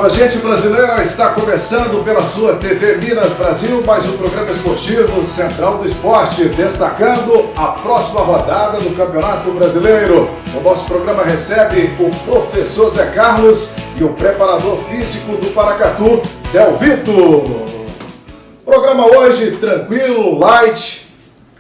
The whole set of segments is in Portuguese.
Salve, gente brasileira! Está começando pela sua TV Minas Brasil mais um programa esportivo Central do Esporte, destacando a próxima rodada do Campeonato Brasileiro. O nosso programa recebe o professor Zé Carlos e o preparador físico do Paracatu, Delvito. Programa hoje tranquilo, light,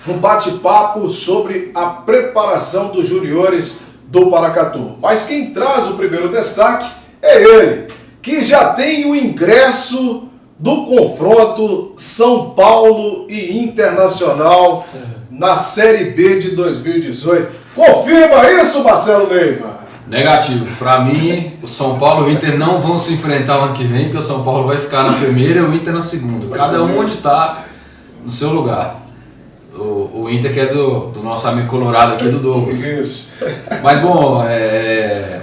um bate-papo sobre a preparação dos juniores do Paracatu. Mas quem traz o primeiro destaque é ele, que já tem o ingresso do confronto São Paulo e Internacional na Série B de 2018. Confirma isso, Marcelo Neiva? Negativo. Para mim, o São Paulo e o Inter não vão se enfrentar o ano que vem, porque o São Paulo vai ficar na primeira e o Inter na segunda. Cada um onde está no seu lugar. O Inter que é do nosso amigo colorado aqui, do Douglas. Isso. Mas bom,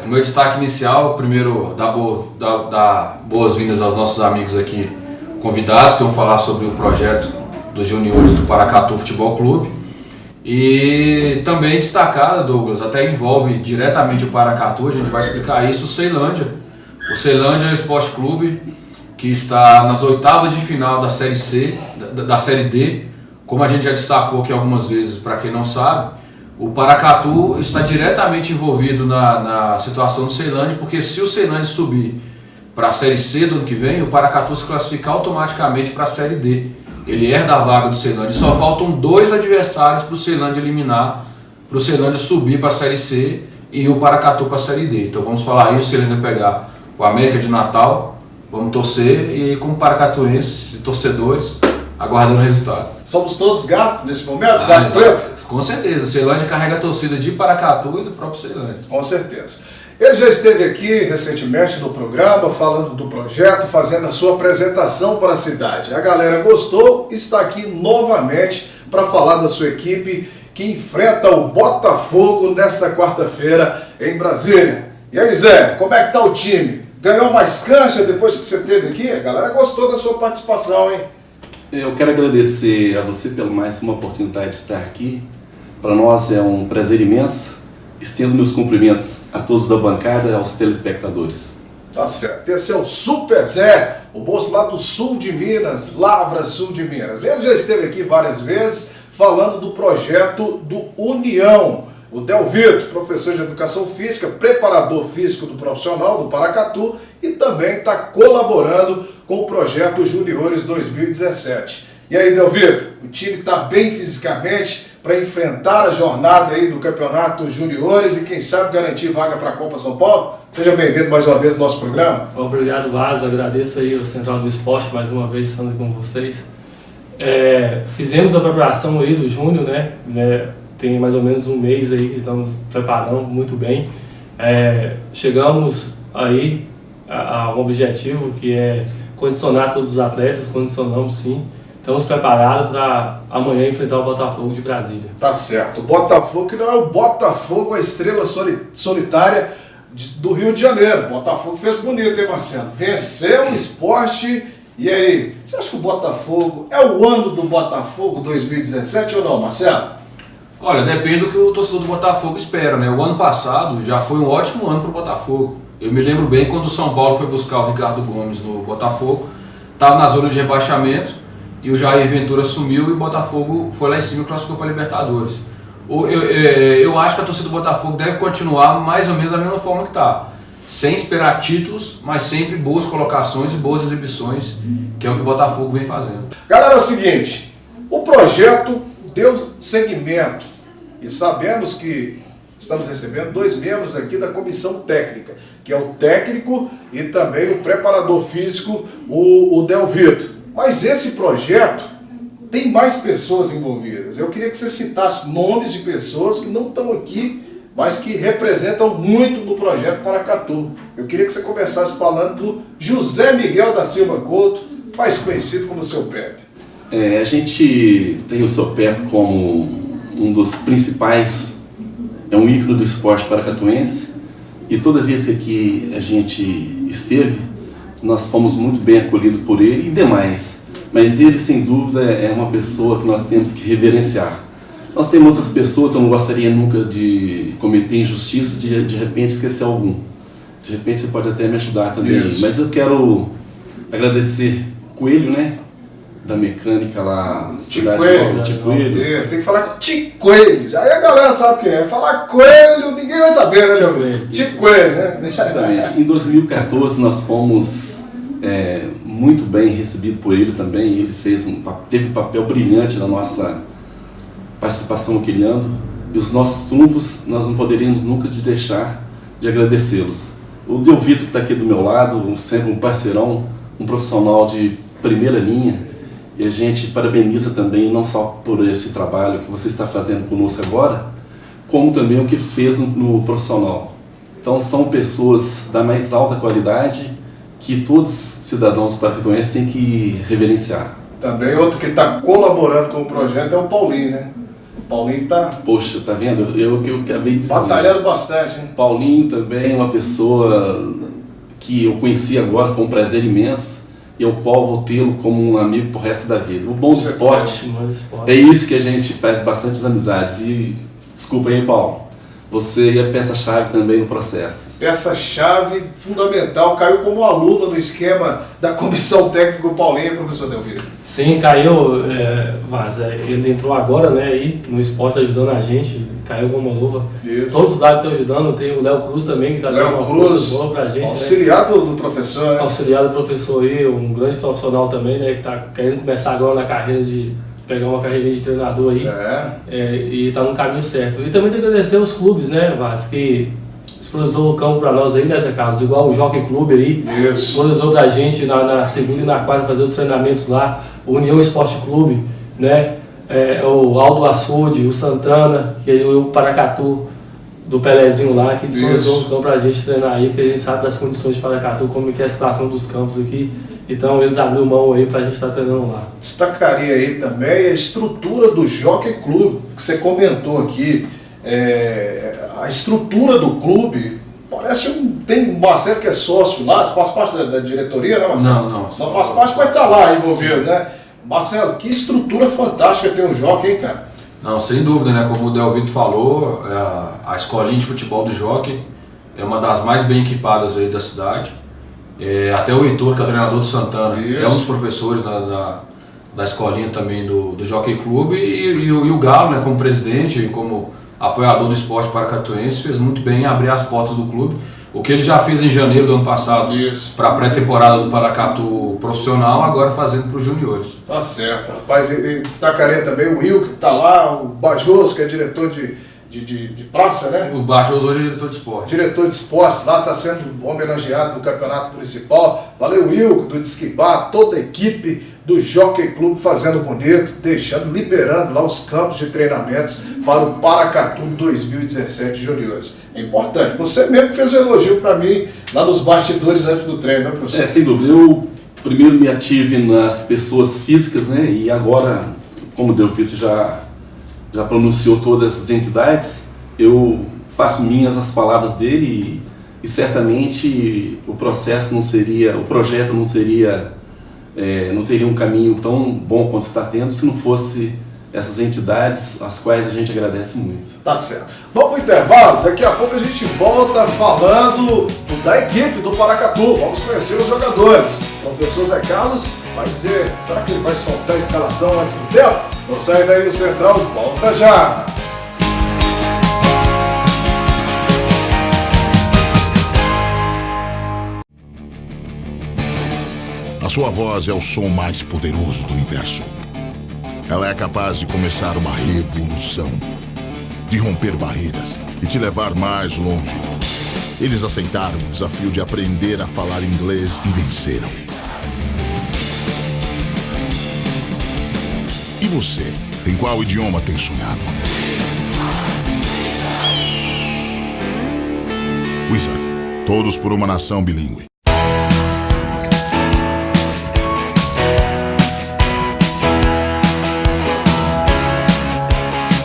o meu destaque inicial, primeiro, dar boas-vindas aos nossos amigos aqui convidados, que vão falar sobre o projeto dos juniores do Paracatu Futebol Clube. E também destacar, Douglas, até envolve diretamente o Paracatu, a gente vai explicar isso, o Ceilândia. O Ceilândia Esporte Clube, que está nas oitavas de final da Série C, da Série D. Como a gente já destacou aqui algumas vezes, para quem não sabe, o Paracatu está diretamente envolvido na situação do Ceilândia, porque se o Ceilândia subir para a Série C do ano que vem, o Paracatu se classifica automaticamente para a Série D. Ele herda a vaga do Ceilândia. Só faltam 2 adversários para o Ceilândia eliminar, para o Ceilândia subir para a Série C e o Paracatu para a Série D. Então vamos falar isso, o Ceilândia pegar o América de Natal, vamos torcer, e como paracatuenses e torcedores, aguardando o resultado. Somos todos gatos nesse momento? Gato preto? Com certeza. O Ceilândia carrega a torcida de Paracatu e do próprio Ceilândia. Com certeza. Ele já esteve aqui recentemente no programa, falando do projeto, fazendo a sua apresentação para a cidade. A galera gostou e está aqui novamente para falar da sua equipe que enfrenta o Botafogo nesta quarta-feira em Brasília. E aí, Zé, como é que tá o time? Ganhou mais cancha depois que você esteve aqui? A galera gostou da sua participação, hein? Eu quero agradecer a você pela mais uma oportunidade de estar aqui. Para nós é um prazer imenso. Estendo meus cumprimentos a todos da bancada e aos telespectadores. Tá certo. Esse é o Super Zé, o moço lá do sul de Minas, Lavra, sul de Minas. Ele já esteve aqui várias vezes falando do projeto do União. O Delvito, professor de Educação Física, preparador físico do profissional do Paracatu e também está colaborando com o projeto Juniores 2017. E aí, Delvito, o time está bem fisicamente para enfrentar a jornada aí do Campeonato Juniores e quem sabe garantir vaga para a Copa São Paulo? Seja bem-vindo mais uma vez no nosso programa. Obrigado, Vaz. Agradeço aí o Central do Esporte mais uma vez estando com vocês. Fizemos a preparação aí do Júnior, né? Tem mais ou menos um mês aí que estamos preparando muito bem. Chegamos aí a um objetivo que é condicionar todos os atletas, condicionamos sim. Estamos preparados para amanhã enfrentar o Botafogo de Brasília. Tá certo. O Botafogo que não é o Botafogo, a estrela solitária do Rio de Janeiro. O Botafogo fez bonito, hein, Marcelo? Venceu o Sport. E aí, você acha que o Botafogo é o ano do Botafogo 2017 ou não, Marcelo? Olha, depende do que o torcedor do Botafogo espera, né? O ano passado já foi um ótimo ano para o Botafogo. Eu me lembro bem quando o São Paulo foi buscar o Ricardo Gomes no Botafogo, estava na zona de rebaixamento, e o Jair Ventura sumiu e o Botafogo foi lá em cima e classificou para a Libertadores. Eu acho que a torcida do Botafogo deve continuar mais ou menos da mesma forma que está. Sem esperar títulos, mas sempre boas colocações e boas exibições, que é o que o Botafogo vem fazendo. Galera, é o seguinte, o projeto deu seguimento e sabemos que estamos recebendo 2 membros aqui da comissão técnica, que é o técnico e também o preparador físico, o Delvito. Mas esse projeto tem mais pessoas envolvidas. Eu queria que você citasse nomes de pessoas que não estão aqui, mas que representam muito no projeto Paracatu. Eu queria que você começasse falando do José Miguel da Silva Couto, mais conhecido como Seu Pepe. A gente tem o Seu Pepe como um dos principais, é um ícone do esporte paracatuense, e toda vez que aqui a gente esteve, nós fomos muito bem acolhidos por ele e demais. Mas ele, sem dúvida, é uma pessoa que nós temos que reverenciar. Nós temos outras pessoas, eu não gostaria nunca de cometer injustiça, de repente esquecer algum. De repente você pode até me ajudar também. Isso. Mas eu quero agradecer Coelho, né? Da mecânica lá, cidade Coelho. de Coelho. Você tem que falar Ticoelho. Aí a galera sabe quem é. Falar Coelho, ninguém vai saber, né, meu amigo? Ticoelho, né? Justamente. Em 2014 nós fomos muito bem recebidos por ele também. Ele teve um papel brilhante na nossa participação aquele ano. E os nossos trunfos, nós não poderíamos nunca deixar de agradecê-los. O Delvito, que está aqui do meu lado, sempre um parceirão, um profissional de primeira linha. E a gente parabeniza também, não só por esse trabalho que você está fazendo conosco agora, como também o que fez no profissional. Então são pessoas da mais alta qualidade que todos os cidadãos paracatuenses têm que reverenciar. Também outro que está colaborando com o projeto é o Paulinho, né? O Paulinho está... Poxa, tá vendo? Eu acabei de dizer. Batalhando bastante, hein? Paulinho também é uma pessoa que eu conheci agora, foi um prazer imenso, e ao qual vou tê-lo como um amigo pro resto da vida. O bom do esporte é isso que a gente faz bastantes amizades. E desculpa aí, Paulo, você é peça-chave também no processo. Peça-chave fundamental, caiu como uma luva no esquema da comissão técnica do Paulinho, professor Delvito. Sim, caiu, Vaz, ele entrou agora, né, aí no esporte ajudando a gente, caiu como uma luva. Isso. Todos lá estão ajudando, tem o Léo Cruz também, que está dando uma força boa pra gente. Auxiliar do professor, né? Auxiliar do professor aí, um grande profissional também, né, que está querendo começar agora na carreira pegar uma carreirinha de treinador aí, e está no caminho certo. E também tem que agradecer os clubes, né, Vaz, que disponibilizou o campo para nós aí, né, Zé Carlos? Igual o Jockey Clube aí, disponibilizou pra gente na segunda e na quarta fazer os treinamentos lá, o União Esporte Clube, né, o Aldo Açude, o Santana, que é o Paracatu do Pelezinho lá, que disponibilizou o campo pra gente treinar aí, porque a gente sabe das condições de Paracatu, como que é a situação dos campos aqui. Então eles abriram mão aí pra gente estar treinando lá. Destacaria aí também a estrutura do Jockey Clube, que você comentou aqui. A estrutura do clube, parece tem um Marcelo que é sócio lá, faz parte da diretoria, né, Marcelo? Não. Só faz parte, mas tá lá envolvido, né? Marcelo, que estrutura fantástica tem o Jockey, hein, cara? Não, sem dúvida, né? Como o Delvito falou, a escolinha de futebol do Jockey é uma das mais bem equipadas aí da cidade. Até o Heitor, que é o treinador do Santana, é um dos professores da escolinha também do Jockey Clube, e o Galo, né, como presidente e como apoiador do esporte paracatuense, fez muito bem em abrir as portas do clube. O que ele já fez em janeiro do ano passado para a pré-temporada do Paracatu profissional, agora fazendo para os juniores. Tá certo, rapaz. E destacaria também o Will, que está lá, o Bajoso, que é diretor de praça, né? O Bajoso hoje é diretor de esporte. Diretor de esportes, lá está sendo homenageado no campeonato municipal. Valeu, Will, do Disquibá, toda a equipe do Jockey Clube fazendo bonito, liberando lá os campos de treinamentos para o Paracatu 2017 Juniores. É importante. Você mesmo fez um elogio para mim lá nos bastidores antes do treino, né, professor? Sem dúvida. Eu primeiro me ative nas pessoas físicas, né? E agora, como o Delvito já pronunciou todas as entidades, eu faço minhas as palavras dele e certamente o projeto não teria um caminho tão bom quanto está tendo se não fosse essas entidades, as quais a gente agradece muito. Tá certo. Vamos para o intervalo, daqui a pouco a gente volta falando da equipe do Paracatu, vamos conhecer os jogadores. O professor Zé Carlos vai dizer, será que ele vai soltar a escalação antes do tempo? Não sai daí o Central, volta já! A sua voz é o som mais poderoso do universo. Ela é capaz de começar uma revolução, de romper barreiras e te levar mais longe. Eles aceitaram o desafio de aprender a falar inglês e venceram. E você, em qual idioma tem sonhado? Wizard, todos por uma nação bilíngue.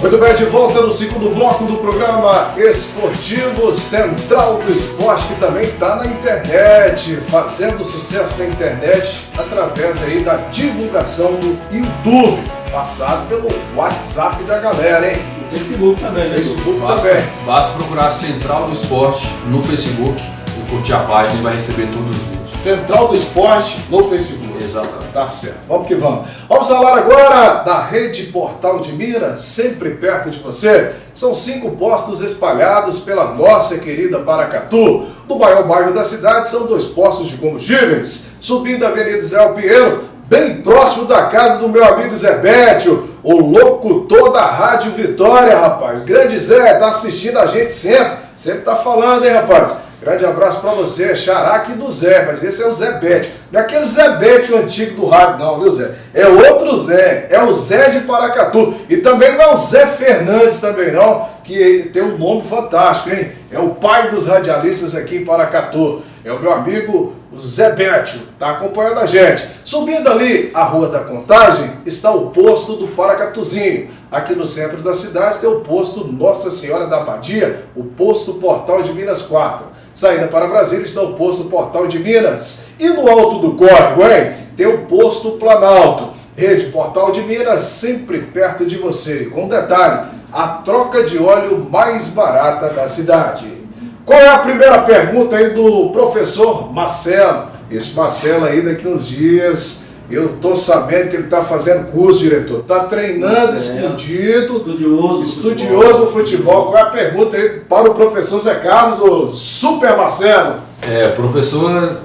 Muito bem, de volta no segundo bloco do programa esportivo Central do Esporte, que também está na internet, fazendo sucesso na internet através aí da divulgação do YouTube, passado pelo WhatsApp da galera, hein? Facebook também, né? Facebook também. Basta procurar Central do Esporte no Facebook e curtir a página e vai receber todos os vídeos. Central do Esporte no Facebook. Exatamente. Tá certo. Vamos que vamos. Vamos falar agora da Rede Portal de Minas, sempre perto de você. São 5 postos espalhados pela nossa querida Paracatu. No maior bairro da cidade são 2 postos de combustíveis. Subindo a Avenida Zé Pinheiro, bem próximo da casa do meu amigo Zé Bétio, o locutor da Rádio Vitória, rapaz. Grande Zé, tá assistindo a gente sempre. Sempre tá falando, hein, rapaz? Grande abraço pra você, xará aqui do Zé, mas esse é o Zé Bétio. Não é aquele Zé Bétio antigo do rádio não, viu Zé? É outro Zé, é o Zé de Paracatu. E também não é o Zé Fernandes também não, que tem um nome fantástico, hein? É o pai dos radialistas aqui em Paracatu. É o meu amigo o Zé Bétio, tá acompanhando a gente. Subindo ali a Rua da Contagem está o posto do Paracatuzinho. Aqui no centro da cidade tem o posto Nossa Senhora da Abadia, o posto Portal de Minas 4. Saída para Brasília está o posto Portal de Minas. E no alto do córrego, hein? Tem o posto Planalto. Rede Portal de Minas, sempre perto de você. Com detalhe, a troca de óleo mais barata da cidade. Qual é a primeira pergunta aí do professor Marcelo? Esse Marcelo aí daqui uns dias, eu tô sabendo que ele tá fazendo curso, diretor. Tá treinando escondido. Estudioso do futebol. Qual é a pergunta aí para o professor Zé Carlos, o Super Marcelo? Professor,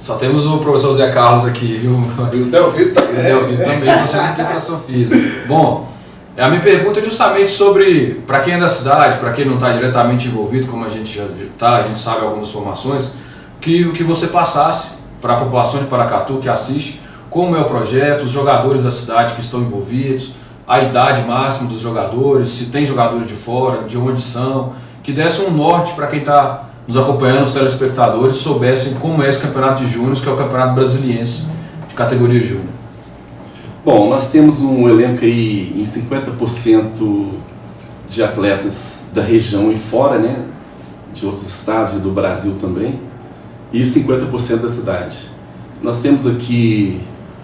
só temos o professor Zé Carlos aqui, viu? E o Delvito também. O Delvito também, professor de educação física. Bom, a minha pergunta é justamente sobre, para quem é da cidade, para quem não está diretamente envolvido, como a gente já está, a gente sabe algumas formações, que você passasse para a população de Paracatu que assiste, como é o projeto, os jogadores da cidade que estão envolvidos, a idade máxima dos jogadores, se tem jogadores de fora, de onde são, que desse um norte para quem está nos acompanhando, os telespectadores, soubessem como é esse campeonato de júnior, que é o campeonato brasiliense de categoria júnior. Bom, nós temos um elenco aí em 50% de atletas da região e fora, né, de outros estados e do Brasil também, e 50% da cidade. Nós temos aqui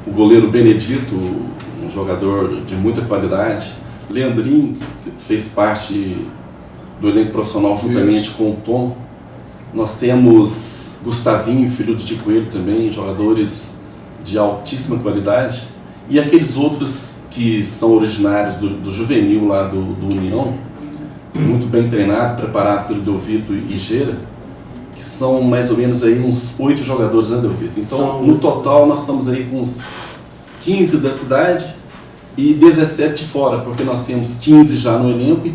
o goleiro Benedito, um jogador de muita qualidade, Leandrinho, que fez parte do elenco profissional juntamente com o Tom. Nós temos Gustavinho, filho do Tico Coelho também, jogadores de altíssima qualidade. E aqueles outros que são originários do juvenil lá do União, muito bem treinado, preparado pelo Delvito e Gera, que são mais ou menos aí uns 8 jogadores, né, Delvito? Então, no total, nós estamos aí com uns 15 da cidade e 17 de fora, porque nós temos 15 já no elenco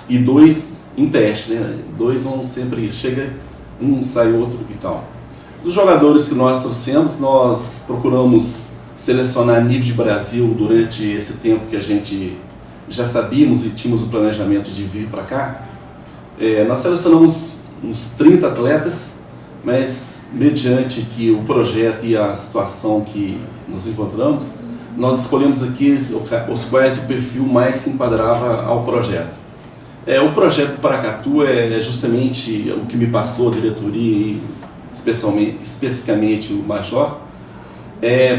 e 2 em teste, né? 2 vão sempre, chega um, sai outro e tal. Dos jogadores que nós trouxemos, nós procuramos selecionar nível de Brasil durante esse tempo que a gente já sabíamos e tínhamos o planejamento de vir para cá. Nós selecionamos uns 30 atletas, mas mediante que o projeto e a situação que nos encontramos, nós escolhemos aqui os quais o perfil mais se enquadrava ao projeto. O projeto Paracatu é justamente o que me passou a diretoria e especificamente o Major,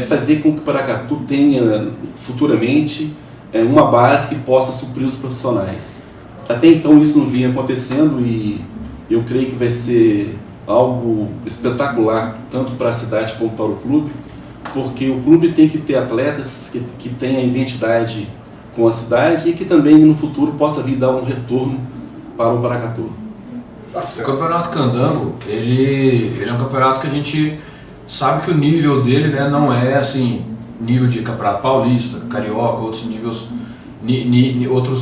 fazer com que o Paracatu tenha futuramente uma base que possa suprir os profissionais. Até então isso não vinha acontecendo e eu creio que vai ser algo espetacular, tanto para a cidade como para o clube, porque o clube tem que ter atletas que tenham identidade com a cidade e que também no futuro possa vir dar um retorno para o Paracatu. O Campeonato Candango, ele é um campeonato que a gente sabe que o nível dele, né, não é assim, nível de Campeonato Paulista, Carioca, outros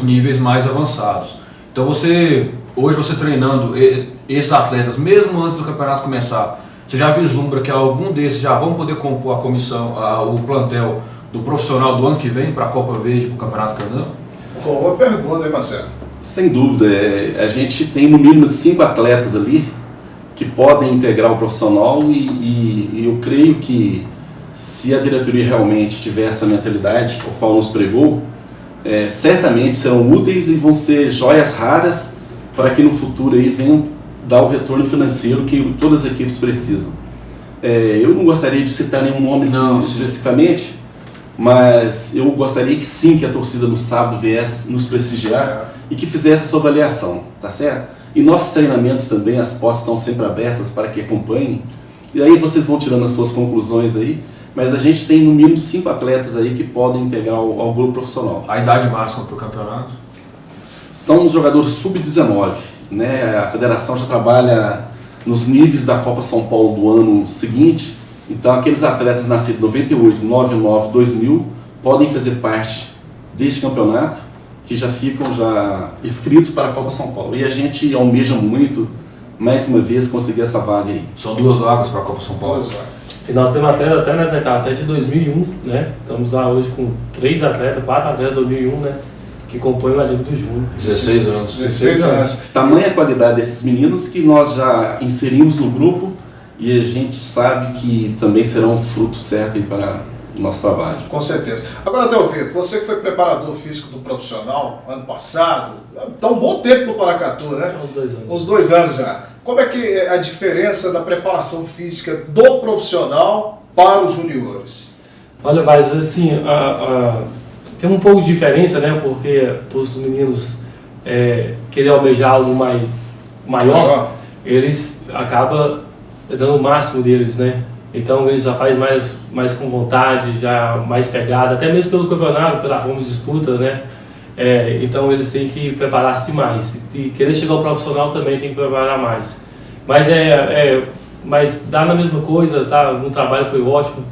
níveis mais avançados. Então hoje você treinando esses atletas, mesmo antes do campeonato começar, você já vislumbra que algum desses já vão poder compor a comissão, o plantel do profissional do ano que vem para a Copa Verde, para o Campeonato Candango? Boa pergunta, hein, Marcelo? Sem dúvida, a gente tem no mínimo 5 atletas ali que podem integrar o profissional e eu creio que se a diretoria realmente tiver essa mentalidade, o qual nos pregou, certamente serão úteis e vão ser joias raras para que no futuro aí venham dar o retorno financeiro que todas as equipes precisam. Eu não gostaria de citar nenhum nome especificamente, mas eu gostaria que sim, que a torcida no sábado viesse nos prestigiar e que fizesse a sua avaliação, tá certo? E nossos treinamentos também, as portas estão sempre abertas para que acompanhem. E aí vocês vão tirando as suas conclusões aí. Mas a gente tem no mínimo 5 atletas aí que podem integrar ao grupo profissional. A idade máxima para o campeonato? São os jogadores sub-19, né? A federação já trabalha nos níveis da Copa São Paulo do ano seguinte. Então aqueles atletas nascidos em 98, 99, 2000 podem fazer parte deste campeonato, que já ficam já inscritos para a Copa São Paulo. E a gente almeja muito, mais uma vez, conseguir essa vaga aí. São 2 vagas para a Copa São Paulo. E nós temos atletas até nessa até de 2001, né? Estamos lá hoje com 3 atletas, 4 atletas de 2001, né? Que compõem a Liga do Júnior. 16 anos. 16 anos. Tamanha a qualidade desses meninos que nós já inserimos no grupo e a gente sabe que também serão um fruto certo aí para o nosso trabalho. Com certeza. Agora, Delvito, você que foi preparador físico do profissional ano passado, está um bom tempo no Paracatu, né? Uns 2 anos. Uns 2 anos já. Como é que é a diferença da preparação física do profissional para os juniores? Olha, mas assim, tem um pouco de diferença, né? Porque os meninos querer almejar algo maior, eles acabam dando o máximo deles, né? Então eles já fazem mais com vontade, já mais pegada, até mesmo pelo campeonato, pela forma de disputa, né? Então eles têm que preparar-se mais. E querer chegar ao profissional também tem que preparar mais. Mas dá na mesma coisa, tá? No trabalho foi ótimo.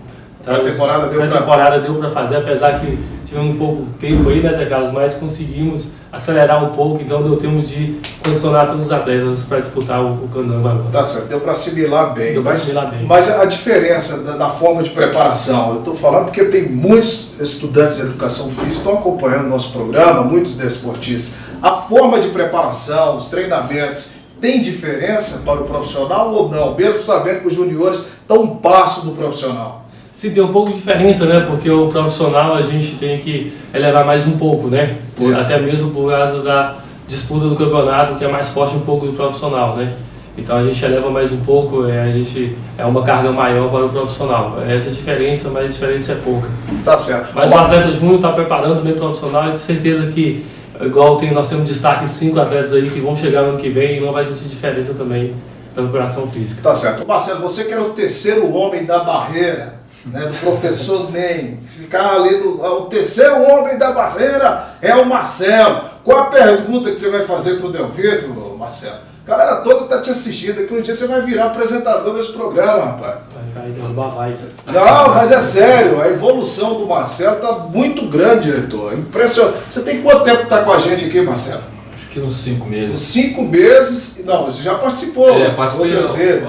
Tá? A temporada deu para fazer, apesar que tivemos um pouco tempo aí, né, Zé Carlos? Mas conseguimos acelerar um pouco, então deu tempo de condicionar todos os atletas para disputar o Candango agora. Tá certo, deu para assimilar bem. Deu para assimilar bem. Mas a diferença da forma de preparação, eu estou falando porque tem muitos estudantes de educação física que estão acompanhando o nosso programa, muitos desportistas. A forma de preparação, os treinamentos, tem diferença para o profissional ou não? Mesmo sabendo que os juniores estão um passo do profissional. Sim, tem um pouco de diferença, né? Porque o profissional a gente tem que elevar mais um pouco, né? Até mesmo por causa da disputa do campeonato, que é mais forte um pouco do profissional, né? Então a gente eleva mais um pouco, é uma carga maior para o profissional. Essa é a diferença, mas a diferença é pouca. Tá certo. Mas o atleta júnior está preparando bem o profissional e tenho certeza que, igual nós temos destaque 5 atletas aí que vão chegar no ano que vem e não vai sentir diferença também da preparação física. Tá certo. Marcelo, você que era o terceiro homem da barreira, né, do professor Ney, ficar ali o terceiro homem da barreira é o Marcelo. Qual a pergunta que você vai fazer pro Delvito, Marcelo? A galera toda tá te assistindo aqui, um dia você vai virar apresentador desse programa, rapaz. Vai derrubar a voz. Não, mas é sério, a evolução do Marcelo tá muito grande, diretor. Impressionante. Você tem quanto tempo que tá com a gente aqui, Marcelo? Acho que uns 5 meses. 5 meses. Não, você já participou participei outras vezes.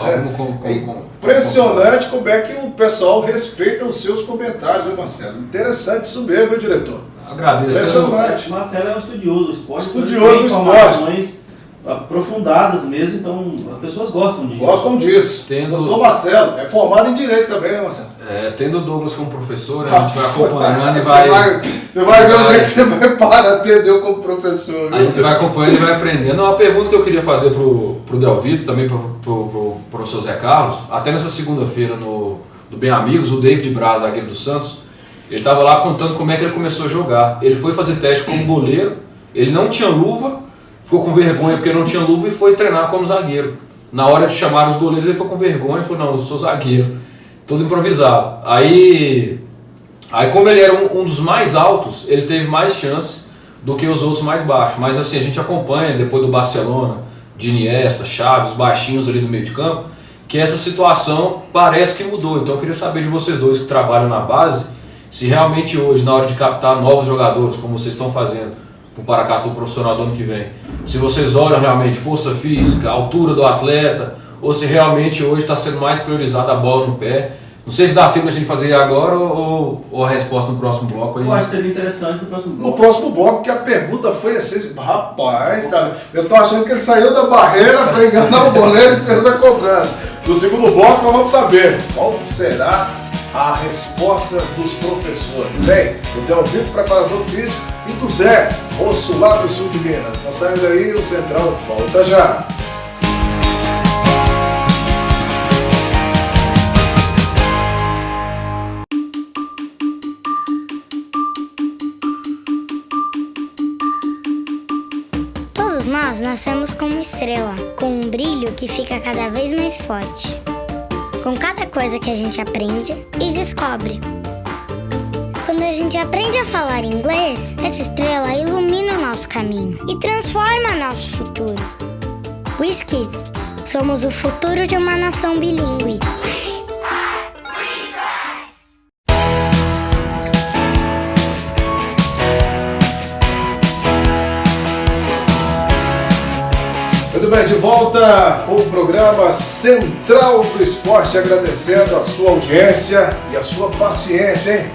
Impressionante como é que o pessoal respeita os seus comentários, viu, Marcelo? Interessante isso mesmo, viu, diretor? Agradeço. Impressionante. O Marcelo é um estudioso do esporte. Estudioso do esporte. Informações aprofundadas mesmo, então as pessoas gostam disso. Gostam disso. Doutor Marcelo, é formado em Direito também, né, Marcelo? Tendo o Douglas como professor, né, a gente vai acompanhando e vai... Você vai ver onde é que você vai parar, atendeu como professor. Viu? A gente vai acompanhando e vai aprendendo. Uma pergunta que eu queria fazer pro Delvito, também pro professor Zé Carlos, até nessa segunda-feira do Bem Amigos, o David Braz, zagueiro do Santos, ele estava lá contando como é que ele começou a jogar. Ele foi fazer teste como goleiro, ele não tinha luva, ficou com vergonha porque não tinha luva e foi treinar como zagueiro. Na hora de chamar os goleiros, ele ficou com vergonha e falou, não, eu sou zagueiro. Todo improvisado. Aí como ele era um dos mais altos, ele teve mais chance do que os outros mais baixos. Mas assim, a gente acompanha, depois do Barcelona, de Iniesta, Chaves, baixinhos ali do meio de campo, que essa situação parece que mudou. Então eu queria saber de vocês dois que trabalham na base, se realmente hoje, na hora de captar novos jogadores, como vocês estão fazendo para o Paracatu profissional do ano que vem, se vocês olham realmente força física, altura do atleta, ou se realmente hoje está sendo mais priorizada a bola no pé. Não sei se dá tempo a gente fazer agora ou a resposta no próximo bloco. Eu acho que seria interessante no próximo bloco. No próximo bloco, que a pergunta foi assim, rapaz, tá, eu tô achando que ele saiu da barreira para enganar o goleiro e fez a cobrança. No segundo bloco nós vamos saber qual será a resposta dos professores, hein? O Delvito, preparador físico, e do Zé, moço lá do sul de Minas. Nós saímos aí, o Central volta já. Todos nós nascemos como estrela, com um brilho que fica cada vez mais forte. Com cada coisa que a gente aprende e descobre. Quando a gente aprende a falar inglês, essa estrela ilumina o nosso caminho e transforma nosso futuro. WizKids, somos o futuro de uma nação bilíngue. Muito bem, de volta com o programa Central do Esporte, agradecendo a sua audiência e a sua paciência, hein?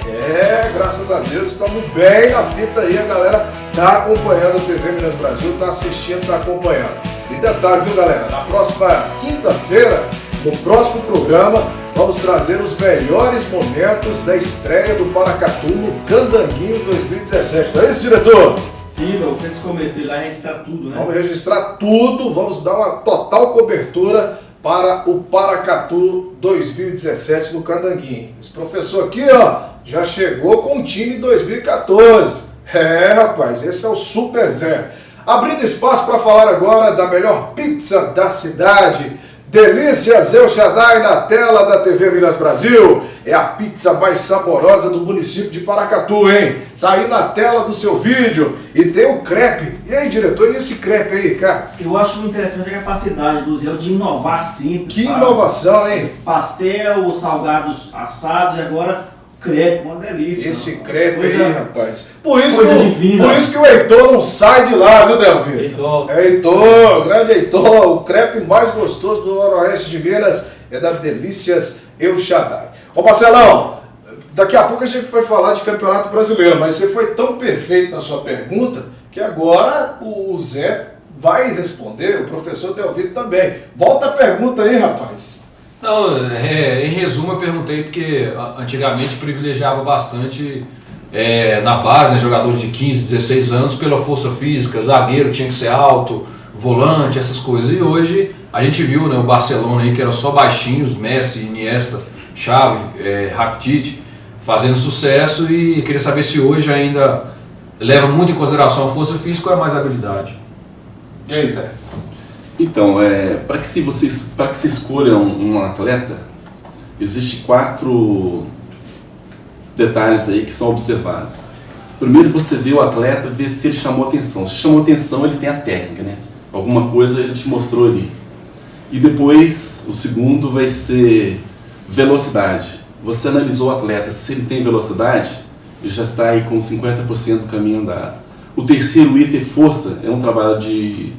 Graças a Deus, estamos bem na fita aí, a galera tá acompanhando a TV Minas Brasil, tá assistindo, tá acompanhando. E detalhe, viu, galera? Na próxima quinta-feira, no próximo programa, vamos trazer os melhores momentos da estreia do Paracatu no Candanguinho 2017. Não é isso, diretor? Sim, não, você se comprometer lá, registrar tudo, né? Vamos registrar tudo, vamos dar uma total cobertura para o Paracatu 2017 no Candanguinho. Esse professor aqui, ó, já chegou com o time 2014. Rapaz, esse é o Super Zé. Abrindo espaço para falar agora da melhor pizza da cidade. Delícias El Shaddai na tela da TV Minas Brasil. É a pizza mais saborosa do município de Paracatu, hein? Tá aí na tela do seu vídeo. E tem o crepe. E aí, diretor, e esse crepe aí, cara? Eu acho interessante a capacidade do Zé de inovar sempre. Que sabe? inovação, hein? Pastel, os salgados assados e agora crepe, uma delícia. Esse crepe coisa, aí, rapaz. Por isso que o Heitor não sai de lá, viu, Delvito? Heitor, grande Heitor. O crepe mais gostoso do noroeste de Minas é da Delícias El Shaddai. Ô, Marcelão, daqui a pouco a gente vai falar de Campeonato Brasileiro, mas você foi tão perfeito na sua pergunta que agora o Zé vai responder, o professor Delvito também. Volta a pergunta aí, rapaz. Não, em resumo eu perguntei porque antigamente privilegiava bastante na base, né, jogadores de 15, 16 anos pela força física, zagueiro tinha que ser alto, volante, essas coisas. E hoje a gente viu, né, o Barcelona aí que era só baixinhos, Messi, Iniesta, Xavi, Rakitic, fazendo sucesso, e queria saber se hoje ainda leva muito em consideração a força física ou é mais habilidade. E aí, Zé? Então, para que se escolha um atleta, existem 4 detalhes aí que são observados. Primeiro, você vê o atleta, vê se ele chamou atenção. Se chamou atenção, ele tem a técnica, né? Alguma coisa ele te mostrou ali. E depois, o segundo vai ser velocidade. Você analisou o atleta, se ele tem velocidade, ele já está aí com 50% do caminho andado. O terceiro item, força, é um trabalho de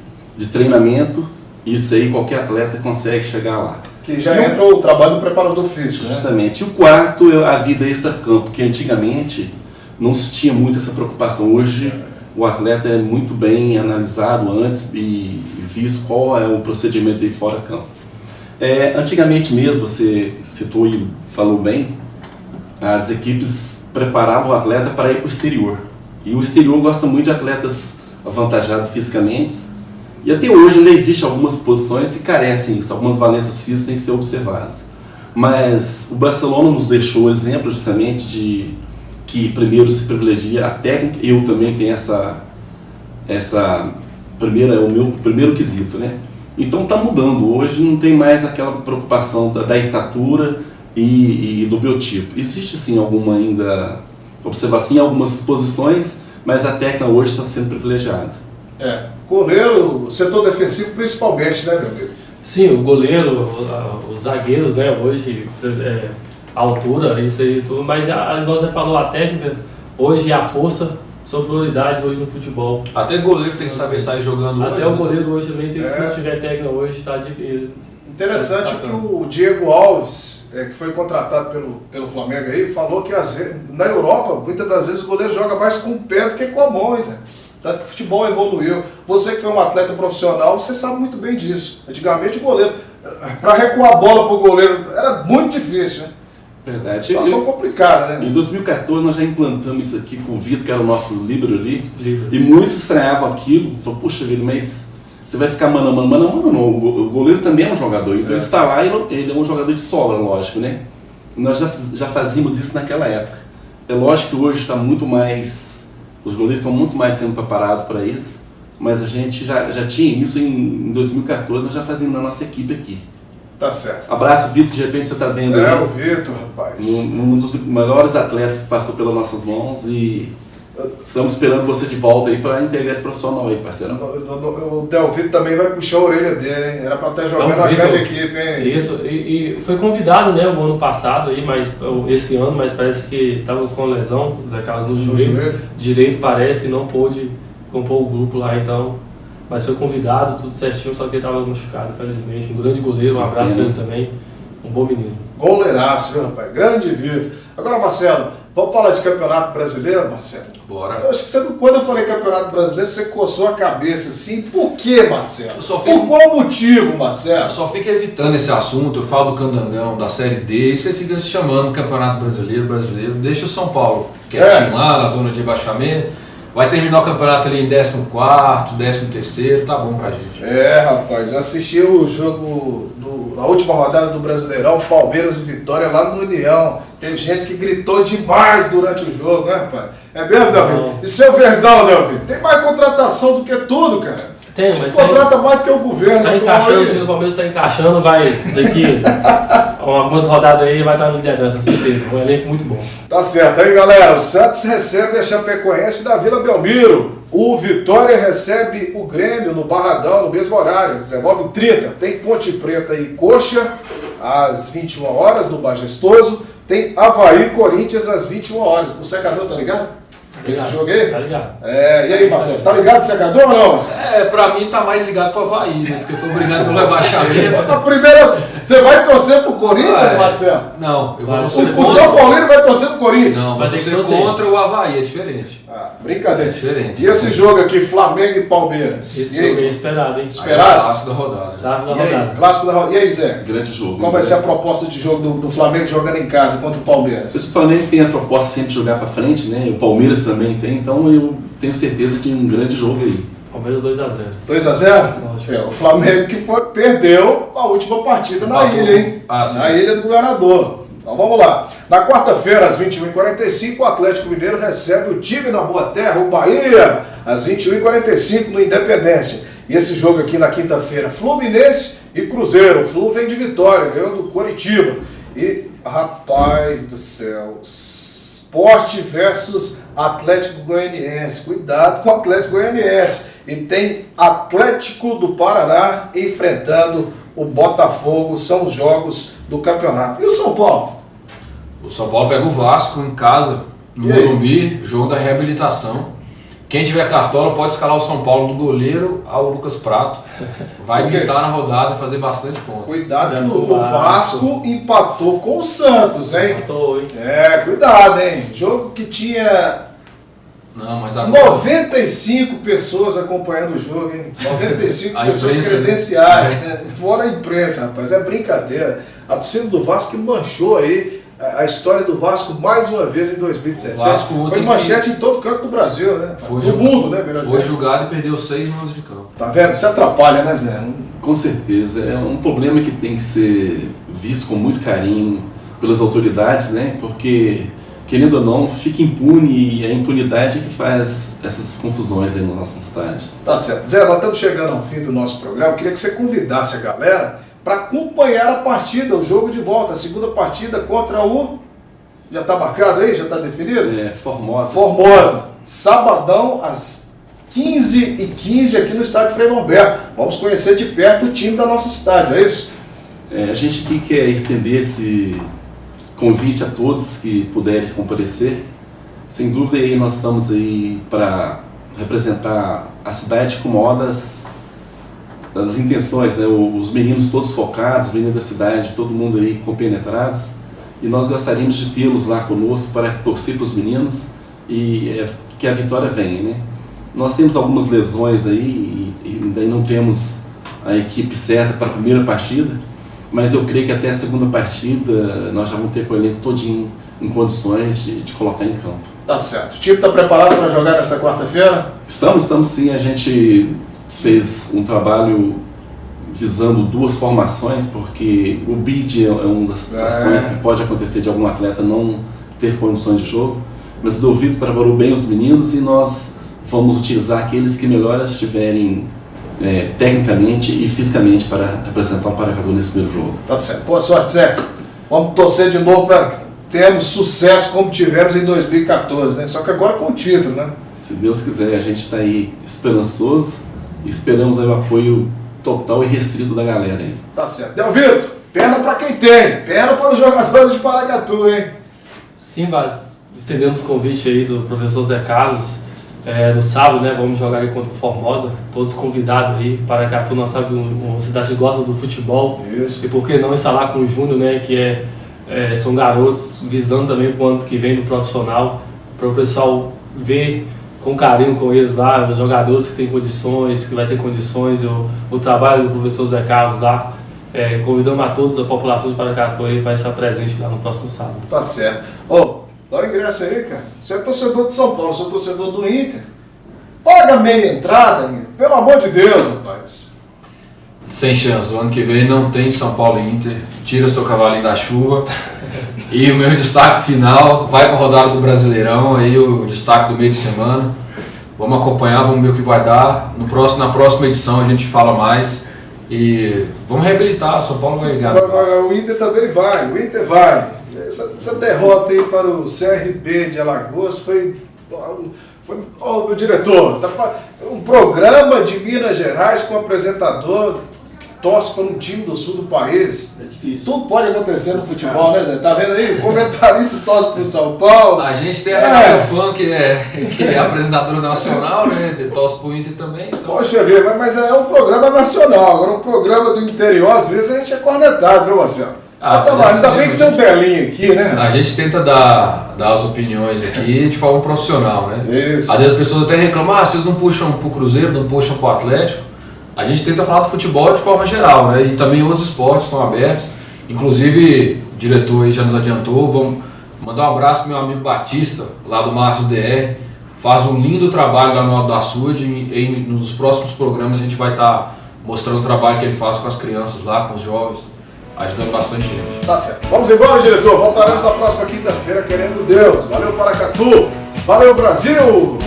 treinamento, e isso aí qualquer atleta consegue chegar lá. Que já entra o trabalho do preparador físico, né? Justamente. E o quarto é a vida extra-campo, que antigamente não se tinha muito essa preocupação. Hoje o atleta é muito bem analisado antes e visto qual é o procedimento dele fora campo. Antigamente mesmo, você citou e falou bem, as equipes preparavam o atleta para ir para o exterior. E o exterior gosta muito de atletas avantajados fisicamente. E até hoje ainda existem algumas posições que carecem disso, algumas valências físicas têm que ser observadas. Mas o Barcelona nos deixou exemplo justamente de que primeiro se privilegia a técnica. Eu também tenho essa primeira, é o meu primeiro quesito, né? Então está mudando, hoje não tem mais aquela preocupação da estatura e do biotipo. Existe sim alguma ainda observação em algumas posições, mas a técnica hoje está sendo privilegiada. Goleiro, setor defensivo principalmente, né, meu amigo? Sim, o goleiro, os zagueiros, né, hoje, a altura, isso aí tudo, mas igual você falou, a técnica, hoje é a força, sua prioridade hoje no futebol. Até goleiro tem que saber sair jogando hoje. Até o goleiro hoje também tem que, se não tiver técnica hoje, está difícil. Interessante que o Diego Alves, que foi contratado pelo Flamengo aí, falou que na Europa, muitas das vezes o goleiro joga mais com o pé do que com a mão, hein, Zé? Tanto que o futebol evoluiu. Você que foi um atleta profissional, você sabe muito bem disso. Antigamente o goleiro, para recuar a bola para o goleiro, era muito difícil, né? Verdade. Situação complicada, né? Em 2014 nós já implantamos isso aqui com o Vitor, que era o nosso líbero ali, e muitos estranhavam aquilo, falaram, puxa vida, mas você vai ficar mano a mano. Mano, não, o goleiro também é um jogador, então ele está lá e ele é um jogador de sobra, lógico, né? Nós já fazíamos isso naquela época. É lógico que hoje está muito mais, os goleiros são muito mais sendo preparados para isso, mas a gente já tinha isso em 2014, nós já fazíamos na nossa equipe aqui. Tá certo. Abraço, Vitor, de repente você está vendo aí. O Vitor, rapaz. Um dos maiores atletas que passou pelas nossas mãos e estamos esperando você de volta aí para integrar esse profissional aí, parceirão. O Del Vitor também vai puxar a orelha dele, hein? Era para estar jogando na grande equipe, hein? Isso, e foi convidado, né, o ano passado aí, esse ano, mas parece que estava com lesão, Zé Carlos, no joelho direito, parece, e não pôde compor o grupo lá, então. Mas foi convidado, tudo certinho, só que ele estava machucado, infelizmente. Um grande goleiro, um abraço para ele também, um bom menino. Goleiraço, viu, rapaz? Grande Vitor. Agora, Marcelo, vamos falar de Campeonato Brasileiro, Marcelo? Bora. Eu acho que quando eu falei Campeonato Brasileiro, você coçou a cabeça assim. Por quê, Marcelo? Por qual motivo, Marcelo? Eu só fico evitando esse assunto, eu falo do Candangão, da Série D, e você fica chamando Campeonato Brasileiro. Deixa o São Paulo quietinho lá na zona de rebaixamento. Vai terminar o campeonato ali em 14º, 13º, tá bom pra gente. Rapaz, eu assisti o jogo a última rodada do Brasileirão, Palmeiras e Vitória lá no União. Teve gente que gritou demais durante o jogo, né, rapaz? É mesmo, Davi? Isso é o Verdão, Davi. Tem mais contratação do que tudo, cara. Tem, mas contrata mais do que o governo. Tá encaixando, o time do Palmeiras está encaixando, vai daqui algumas rodadas aí vai estar na liderança, certeza. Um elenco muito bom. Tá certo, aí galera, o Santos recebe a Chapecoense da Vila Belmiro. O Vitória recebe o Grêmio no Barradão, no mesmo horário, às 19h30. Tem Ponte Preta e Coxa, às 21 horas, no Majestoso. Tem Avaí e Corinthians, às 21 horas. O secador tá ligado? Esse jogo aí? Tá ligado. E aí, Marcelo, tá ligado de secador ou não, Marcelo? Pra mim tá mais ligado pro Avaí, né? Porque eu tô brigando pelo rebaixamento. A primeira, você vai torcer pro Corinthians, Marcelo? Não, eu vou torcer O São Paulino vai torcer pro Corinthians? Não, vai torcer contra o Avaí, é diferente. Brincadeira. É diferente. E esse jogo aqui, Flamengo e Palmeiras? Esse jogo é esperado, hein? Esperado? Clássico da rodada. Clássico da rodada. E aí, Zé? Grande jogo. Qual vai ser a proposta de jogo do Flamengo jogando em casa contra o Palmeiras? O Flamengo tem a proposta sempre de jogar para frente, né? O Palmeiras também tem, então eu tenho certeza de um grande jogo aí. Palmeiras 2-0. 2-0? O Flamengo que perdeu a última partida na ilha, hein? Na Ilha do Governador. Então vamos lá. Na quarta-feira, às 21h45, o Atlético Mineiro recebe o time da Boa Terra, o Bahia, às 21h45 no Independência. E esse jogo aqui na quinta-feira, Fluminense e Cruzeiro. O Flu vem de vitória, ganhou do Coritiba. E, rapaz do céu, Sport versus Atlético Goianiense. Cuidado com o Atlético Goianiense. E tem Atlético do Paraná enfrentando o Botafogo. São os jogos do campeonato. E o São Paulo? O São Paulo pega o Vasco em casa, no Morumbi, jogo da reabilitação. Quem tiver cartola pode escalar o São Paulo do goleiro ao Lucas Prato. Vai gritar na rodada e fazer bastante pontos. Cuidado que o Vasco empatou com o Santos, hein? Empatou, hein? Cuidado, hein? Jogo que tinha 95 pessoas acompanhando o jogo, hein? 95 pessoas credenciais, né? Fora a imprensa, rapaz. É brincadeira. A torcida do Vasco que manchou aí a história do Vasco mais uma vez em 2017. Foi manchete em todo canto do Brasil, né? Do mundo, né? Foi julgado e perdeu 6 minutos de campo. Tá vendo? Isso atrapalha, né, Zé? Com certeza. É um problema que tem que ser visto com muito carinho pelas autoridades, né? Porque, querendo ou não, fica impune e a impunidade é que faz essas confusões aí nos nossos estádios. Tá certo. Zé, nós estamos chegando ao fim do nosso programa. Eu queria que você convidasse a galera para acompanhar a partida, o jogo de volta, a segunda partida contra o... Já está marcado aí? Já está definido? Formosa. Sabadão, às 15h15 aqui no estádio Frei Norberto. Vamos conhecer de perto o time da nossa cidade, é isso? A gente aqui quer estender esse convite a todos que puderem comparecer. Sem dúvida aí nós estamos aí para representar a cidade com uma das intenções, né? Os meninos todos focados, os meninos da cidade, todo mundo aí compenetrados, e nós gostaríamos de tê-los lá conosco para torcer para os meninos e que a vitória venha, né? Nós temos algumas lesões aí e daí não temos a equipe certa para a primeira partida, mas eu creio que até a segunda partida nós já vamos ter com o elenco todinho em condições de colocar em campo. Tá certo. O time está preparado para jogar nessa quarta-feira? Estamos sim. A gente fez um trabalho visando 2 formações, porque o bid é uma das situações que pode acontecer de algum atleta não ter condições de jogo, mas o Dovito preparou bem os meninos e nós vamos utilizar aqueles que melhor estiverem tecnicamente e fisicamente para representar o Paracatu nesse primeiro jogo. Tá certo. Boa sorte, Zé. Vamos torcer de novo para termos sucesso como tivemos em 2014, né? Só que agora com o título, né? Se Deus quiser, a gente está aí esperançoso e esperamos aí o apoio total e restrito da galera aí. Tá certo. Delvito, perna para quem tem, perna para os jogadores de Paracatu, hein? Sim, mas estendemos o convite aí do professor Zé Carlos. No sábado, né, vamos jogar aí contra o Formosa, todos convidados aí. Paracatu, nós sabemos que uma cidade que gosta do futebol. Isso. E por que não estar lá com o Júnior, né, que são garotos visando também para o ano que vem do profissional, para o pessoal ver com carinho com eles lá, os jogadores que têm condições, que vai ter condições, o trabalho do professor Zé Carlos lá. Convidamos a todos a população de Paracatu aí para estar presente lá no próximo sábado. Tá certo. Dá o ingresso aí, cara. Você é torcedor de São Paulo, sou torcedor do Inter. Paga meia entrada, pelo amor de Deus, rapaz. Sem chance, o ano que vem não tem São Paulo e Inter. Tira seu cavalinho da chuva. E o meu destaque final vai para a rodada do Brasileirão, aí o destaque do meio de semana. Vamos acompanhar, vamos ver o que vai dar. Na próxima edição a gente fala mais. E vamos reabilitar, São Paulo vai ganhar. O Inter também vai, o Inter vai. Essa derrota aí para o CRB de Alagoas foi meu diretor, um programa de Minas Gerais com um apresentador que torce para um time do sul do país. É difícil. Tudo pode acontecer no futebol, né, Zé? Tá vendo aí? O comentarista torce para o São Paulo. A gente tem a Renata Fã, que é apresentadora nacional, né? Torce para o Inter também. Então... Poxa vida, mas é um programa nacional. Agora um programa do interior, às vezes a gente é cornetado, viu, Marcelo? Ainda bem que tem um Belinho aqui, né? A gente tenta dar as opiniões aqui de forma profissional, né? Isso. Às vezes as pessoas até reclamam, vocês não puxam pro Cruzeiro, não puxam pro Atlético. A gente tenta falar do futebol de forma geral, né? E também outros esportes estão abertos. Inclusive, o diretor aí já nos adiantou, vamos mandar um abraço pro meu amigo Batista, lá do Márcio DR. Faz um lindo trabalho lá no Alto da Açude e nos próximos programas a gente vai estar mostrando o trabalho que ele faz com as crianças lá, com os jovens. Ajudando bastante gente. Tá certo. Vamos embora, diretor. Voltaremos na próxima quinta-feira, querendo Deus. Valeu, Paracatu. Valeu, Brasil.